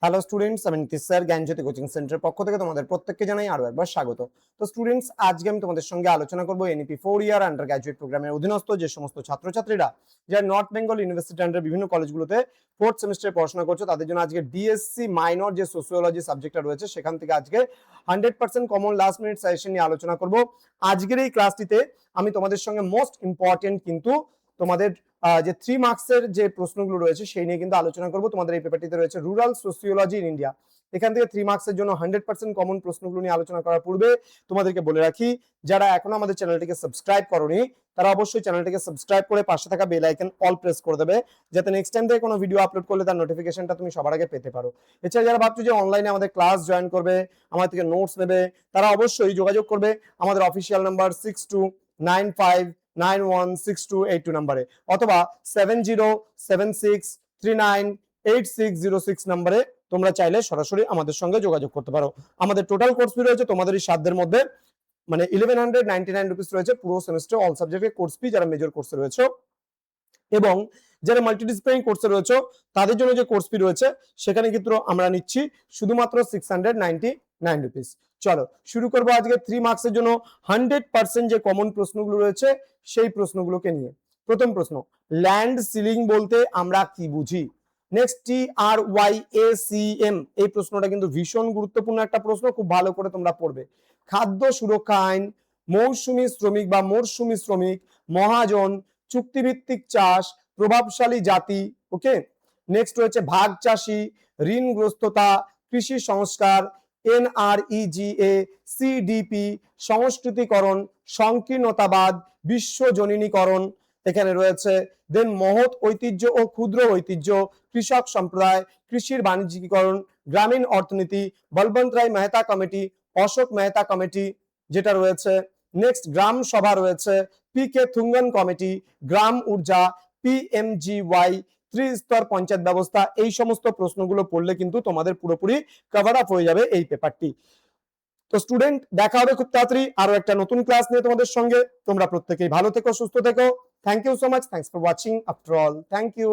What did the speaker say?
Hello students, আমি Nitish sir জ্ঞানজ্যোতি coaching সেন্টারের পক্ষ থেকে তোমাদের প্রত্যেককে জানাই আরো একবার স্বাগত। তো স্টুডেন্টস, আজকে আমি তোমাদের সঙ্গে আলোচনা করব এনইপি 4 ইয়ার আন্ডার গ্র্যাজুয়েট প্রোগ্রামের অধীনস্থ যে সমস্ত ছাত্রছাত্রীরা যারা নর্থ বেঙ্গল ইউনিভার্সিটি আন্ডার বিভিন্ন কলেজগুলোতে ফোর্থ সেমিস্টারে পড়াশোনা করছো, তাদের জন্য আজকে ডিএসসি মাইনর যে সোসিওলজি সাবজেক্টটা রয়েছে সেখান থেকে আজকে 100% কমন লাস্ট মিনিট সাজেশন নিয়ে আলোচনা করব। আজকের এই ক্লাসটিতে আমি তোমাদের সঙ্গে মোস্ট ইম্পর্টেন্ট কিন্তু তোমাদের যে 3 মার্কসের যে প্রশ্নগুলো রয়েছে সেই নিয়ে কিন্তু আলোচনা করব। তোমাদের এই পেপারটিতে রয়েছে রুরাল সোসিওলজি ইন ইন্ডিয়া। এখান থেকে 3 মার্কসের জন্য 100% কমন প্রশ্নগুলো নিয়ে আলোচনা করার পূর্বে তোমাদেরকে বলে রাখি, যারা এখনো আমাদের চ্যানেলটিকে সাবস্ক্রাইব করোনি তারা অবশ্যই চ্যানেলটিকে সাবস্ক্রাইব করে পাশে থাকা বেল আইকন অল প্রেস করে দেবে, যাতে নেক্সট টাইম থেকে কোনো ভিডিও আপলোড করলে তার নোটিফিকেশনটা তুমি সবার আগে পেতে পারো। এছাড়া যারা ভাবছো যে অনলাইনে আমাদের ক্লাস জয়েন করবে, আমাদের থেকে নোটস নেবে, তারা অবশ্যই যোগাযোগ করবে আমাদের অফিসিয়াল নাম্বার 6295916282 নাম্বারে, অথবা 7076398606 নাম্বারে তোমরা চাইলে সরাসরি আমাদের সঙ্গে যোগাযোগ করতে পারো। আমাদের টোটাল কোর্স ফি রয়েছে তোমাদের এই সাধ্যের মধ্যে, মানে 1199 রুপিস রয়েছে পুরো সেমিস্টার অল সাবজেক্টের কোর্স ফি যারা মেজর কোর্সে রয়েছে, এবং যারা মাল্টিডিসিপ্লিনারি কোর্সে রয়েছে তাদের জন্য যে কোর্স ফি রয়েছে সেখানে কিন্তু আমরা নিচ্ছি শুধুমাত্র 699 রুপিস। চলো শুরু করবো আজকে 3 মার্কসের জন্য 100% যে কমন প্রশ্নগুলো রয়েছে সেই প্রশ্নগুলোকে নিয়ে। প্রথম প্রশ্ন, ল্যান্ড সিলিং বলতে আমরা কি বুঝি? নেক্সট, TRYACM, এই প্রশ্নটা কিন্তু ভীষণ গুরুত্বপূর্ণ একটা প্রশ্ন, খুব ভালো করে তোমরা পড়বে। খাদ্য সুরক্ষা আইন, মৌসুমী শ্রমিক বা মরশুমী শ্রমিক, মহাজন, চুক্তিভিত্তিক চাষ, প্রভাবশালী জাতি। ওকে, নেক্সট রয়েছে ভাগ চাষী, ঋণগ্রস্ততা, কৃষি সংস্কার, NREGA, CDP, সংস্কৃতিকরণ, সংকীর্ণতাবাদ, বিশ্বজনীনীকরণ। এখানে রয়েছে দেন মহৎ ঐতিহ্য ও ক্ষুদ্র ঐতিহ্য, কৃষক সম্প্রদায়, কৃষির বাণিজ্যিকীকরণ, গ্রামীণ অর্থনীতি, বলবন্ত রায় মেহতা কমিটি, অশোক মেহতা কমিটি যেটা রয়েছে। নেক্সট গ্রাম সভা রয়েছে, PK থুঙ্গন কমিটি, গ্রাম ঊর্জা, PMGY, ত্রিস্তর পঞ্চায়েত ব্যবস্থা। এই সমস্ত প্রশ্নগুলো পড়লে কিন্তু তোমাদের পুরোপুরি কভার আপ হয়ে যাবে এই পেপারটি। তো স্টুডেন্ট, দেখা হবে খুব তাড়াতাড়ি আরো একটা নতুন ক্লাস নিয়ে তোমাদের সঙ্গে। তোমরা প্রত্যেকেই ভালো থেকো, সুস্থ থেকো। Thank you so much, thanks for watching after all, thank you.